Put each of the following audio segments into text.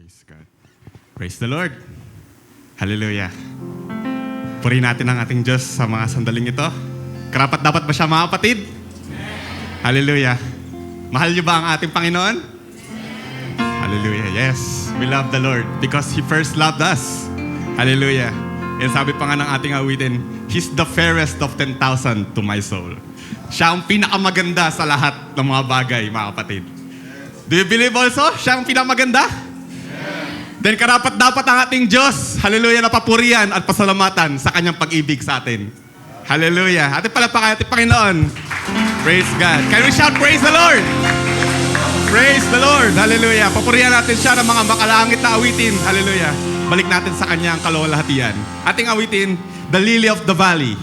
Praise God. Praise the Lord. Hallelujah. Purihin natin ang ating Diyos sa mga sandaling ito. Karapat dapat ba siya, mga kapatid? Hallelujah. Mahal niyo ba ang ating Panginoon? Hallelujah. Yes. We love the Lord because He first loved us. Hallelujah. And sabi pa nga ng ating awitin, He's the fairest of 10,000 to my soul. Siya ang pinakamaganda sa lahat ng mga bagay, mga kapatid. Do you believe also? Siya ang pinakamaganda? Then karapat dapat ang ating Diyos, hallelujah, na papurihan at pasalamatan sa kanyang pag-ibig sa atin. Hallelujah. Ating palapakan ating Panginoon. Praise God. Can we shout, praise the Lord? Praise the Lord. Hallelujah. Papurihan natin siya ng mga makalangit na awitin. Hallelujah. Balik natin sa kanyang kalwalhatian. Ating awitin, the lily of the valley.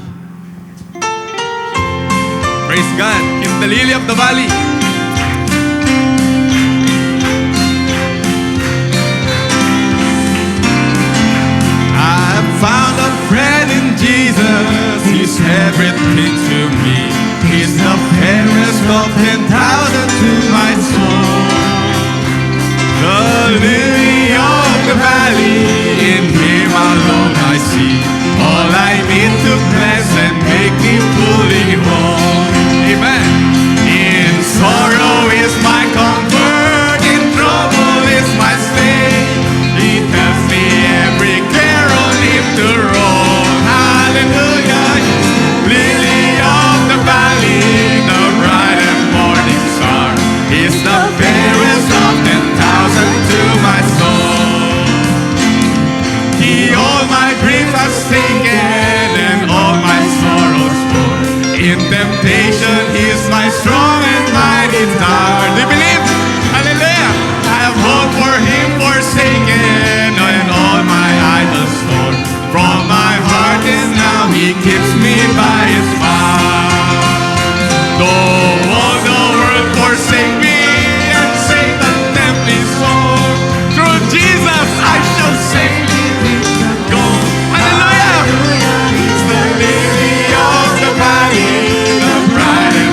Praise God. He's the lily of the valley. Found a friend in Jesus, He's everything to me. He's the fairest of 10,000 to my soul. The lily of the valley, in Him alone I see. All I need to bless and make me fully whole. Amen. In sorrow is my comfort, in trouble is my stay. He tells me every care on Him to roll. Hallelujah. Lily of the valley, the bright and morning star. He's the fairest of 10,000 to my soul. He all my griefs has taken and all my sorrows borne. In temptation He is my strong and mighty tower. Do you believe? Hallelujah. I have hope for Him forsaken and all my idols torn from my heart, and now He keeps me by His power. Though all the world forsake me and Satan tempt me so, through Jesus I shall sing. Go. Hallelujah. He's the lily of the valley, the bright and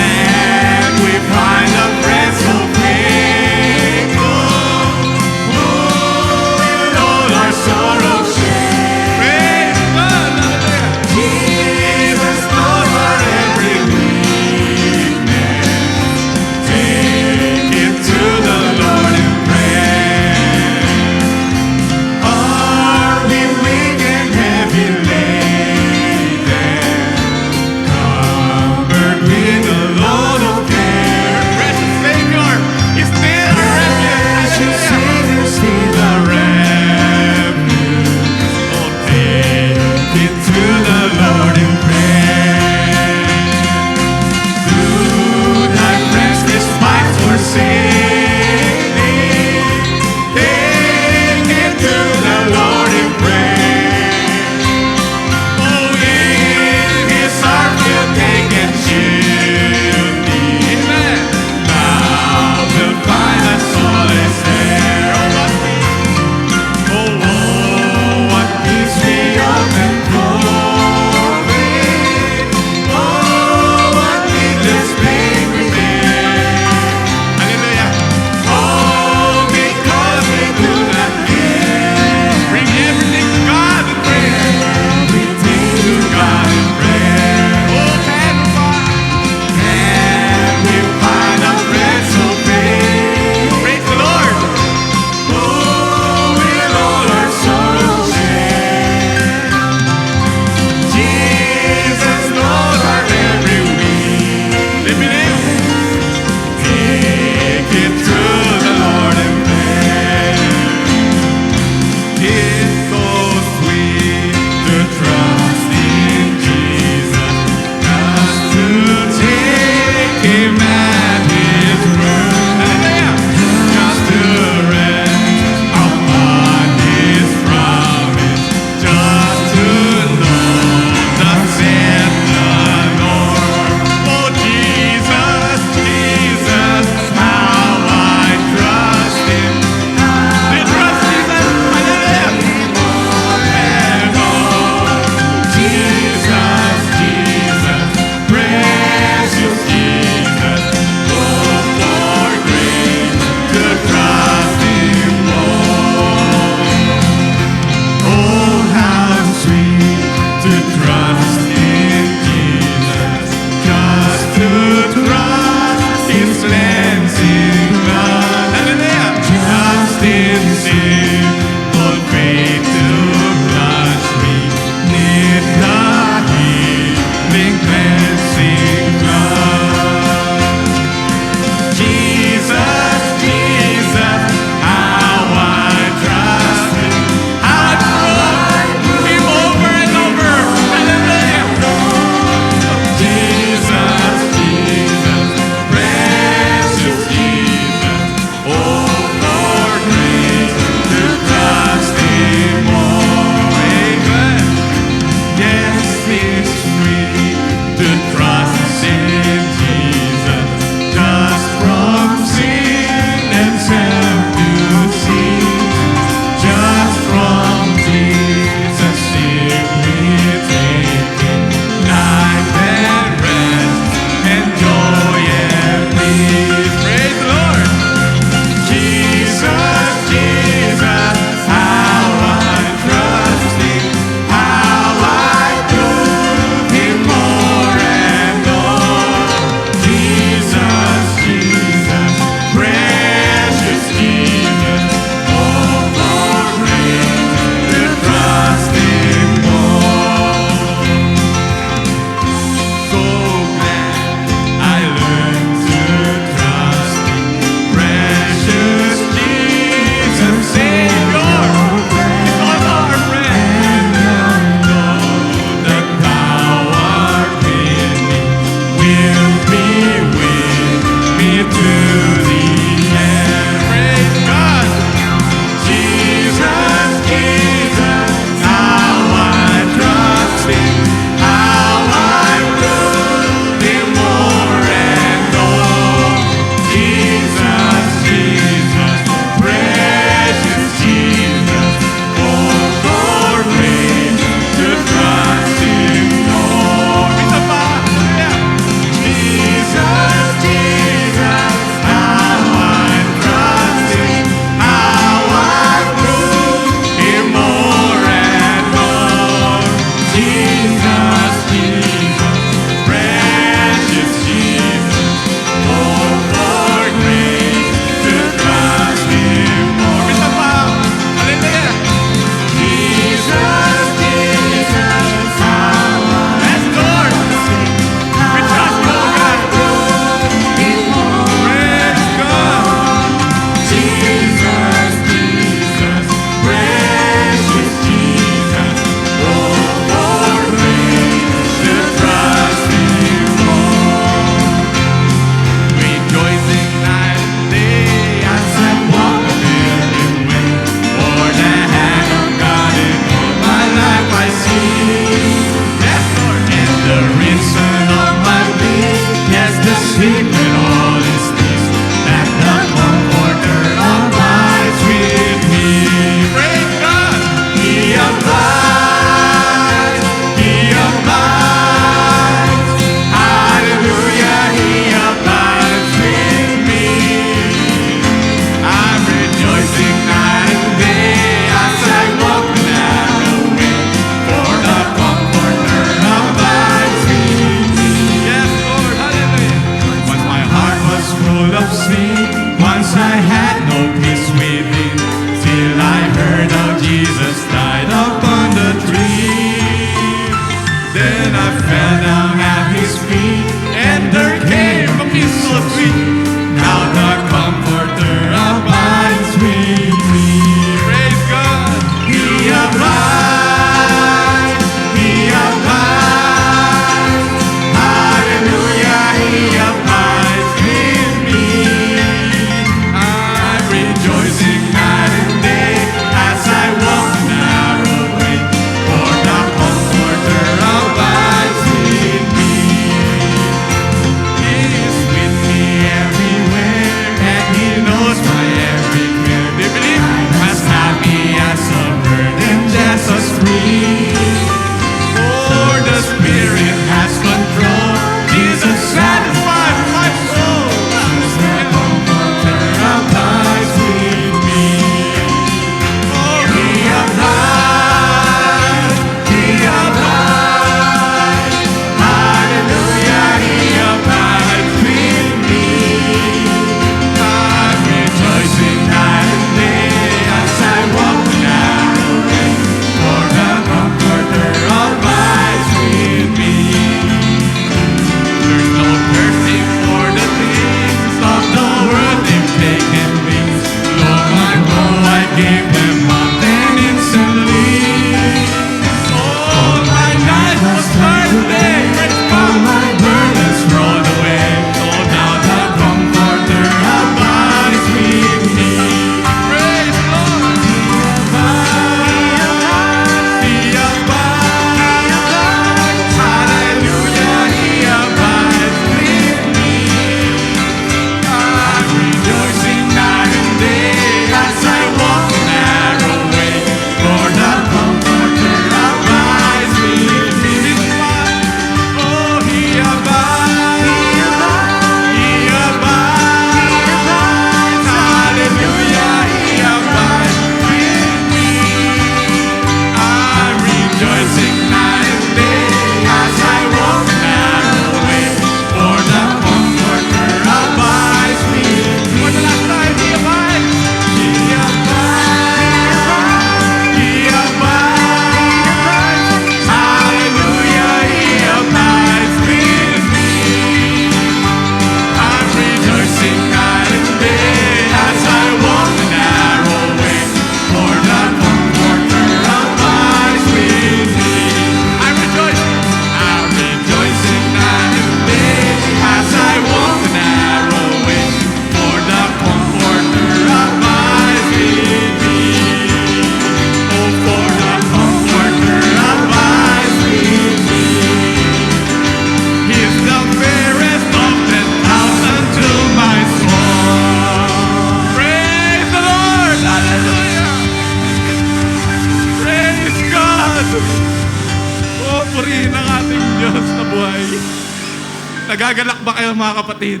Nagagalak ba kayo mga kapatid?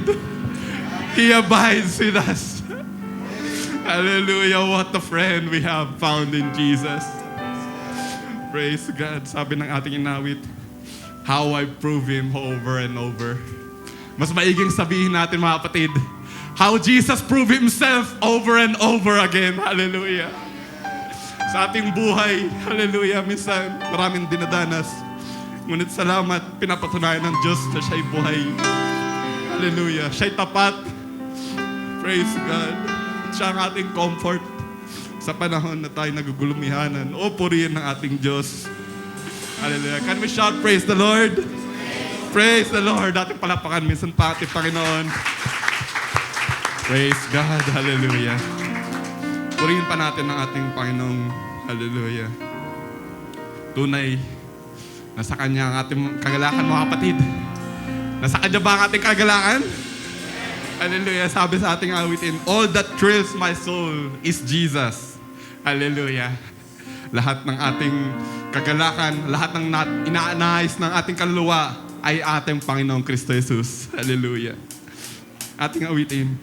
He abides with us. Hallelujah, what a friend we have found in Jesus. Praise God. Sabi ng ating inawit, how I prove Him over and over. Mas maiging sabihin natin mga kapatid, how Jesus proved Himself over and over again. Hallelujah. Sa ating buhay, hallelujah, minsan maraming dinadanas. Ngunit salamat, pinapatunayan ng Diyos na siya'y buhay. Hallelujah. Siya'y tapat. Praise God. Siya ang ating comfort sa panahon na tayo nagugulumihanan. O purihin ng ating Diyos. Hallelujah. Can we shout, praise the Lord? Praise the Lord. Ating palapakan minsan pa ating Panginoon. Praise God. Hallelujah. Purihin pa natin ang ating Panginoong. Hallelujah. Tunay, nasa Kanya ang ating kagalakan, mga kapatid. Nasa Kanya ba ang ating kagalakan? Hallelujah. Sabi sa ating awitin, all that thrills my soul is Jesus. Hallelujah. Lahat ng ating kagalakan, lahat ng inaanais ng ating kaluluwa ay ating Panginoong Kristo Jesus. Hallelujah. Ating awitin.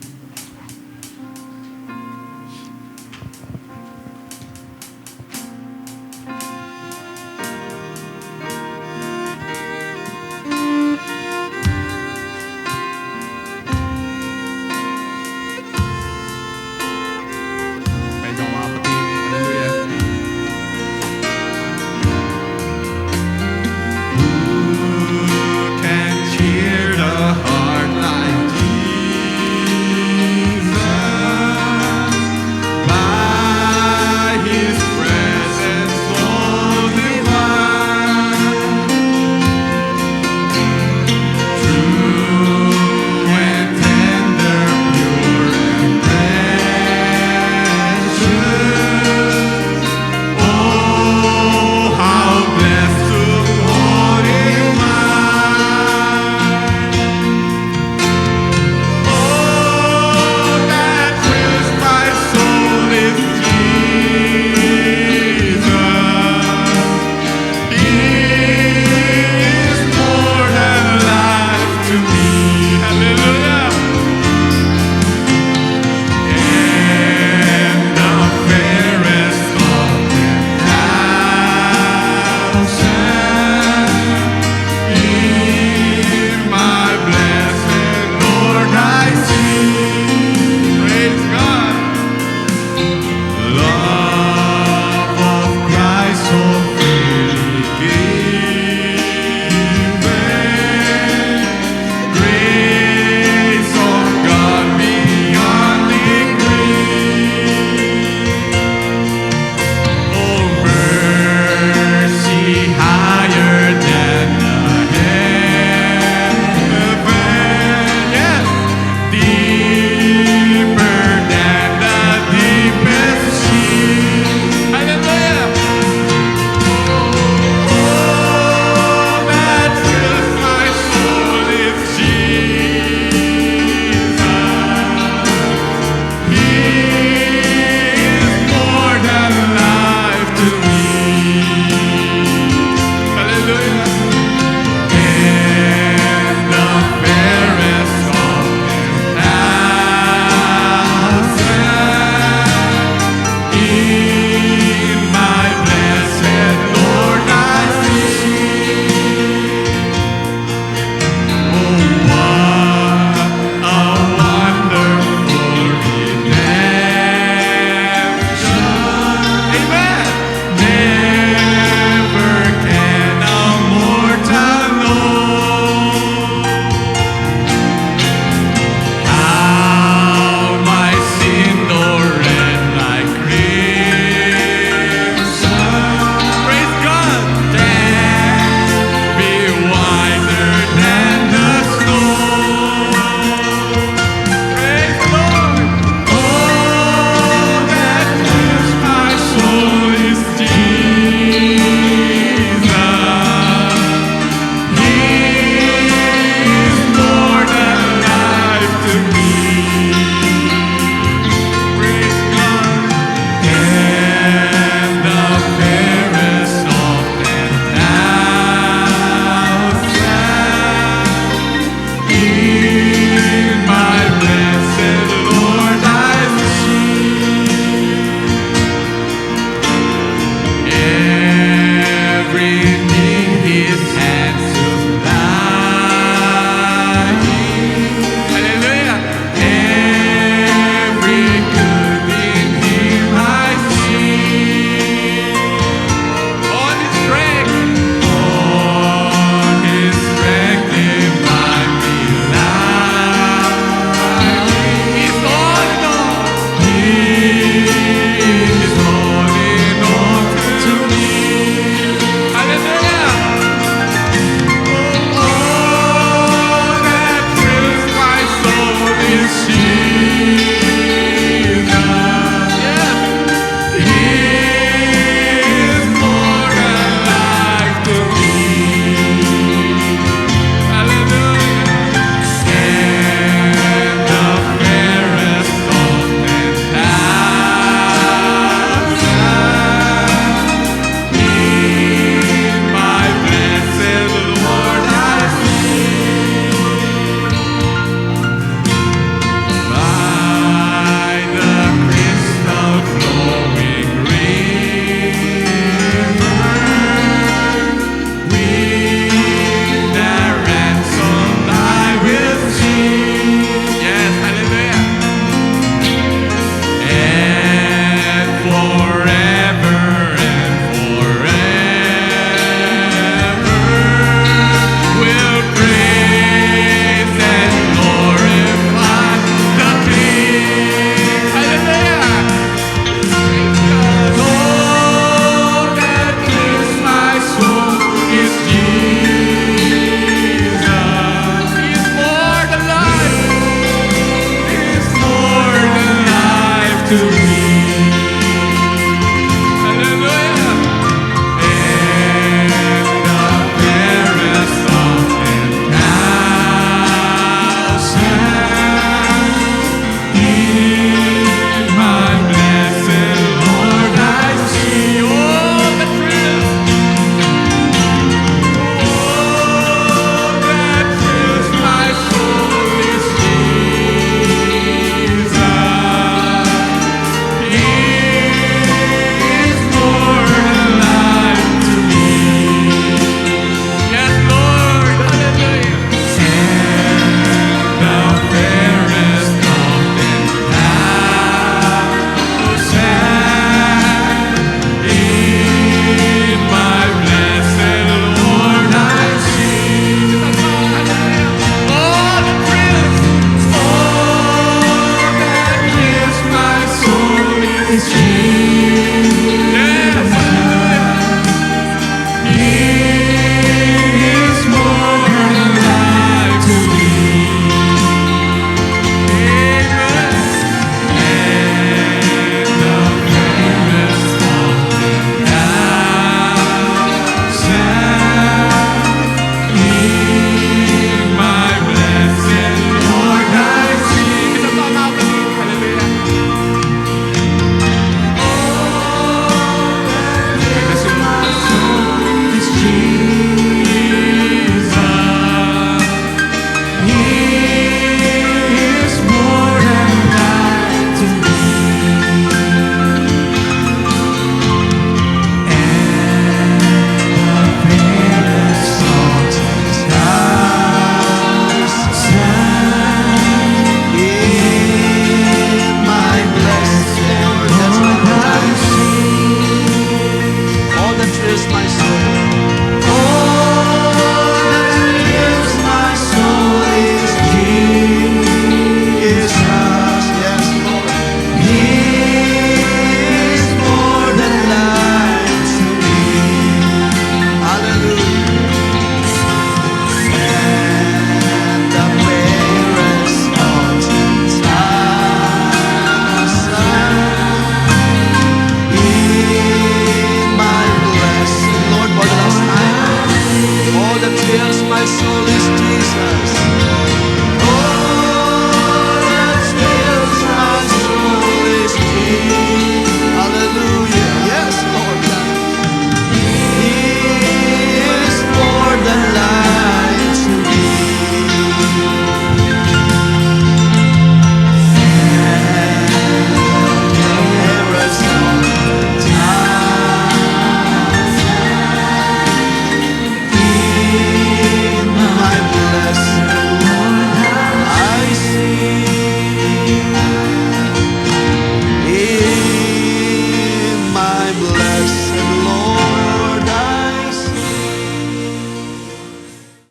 To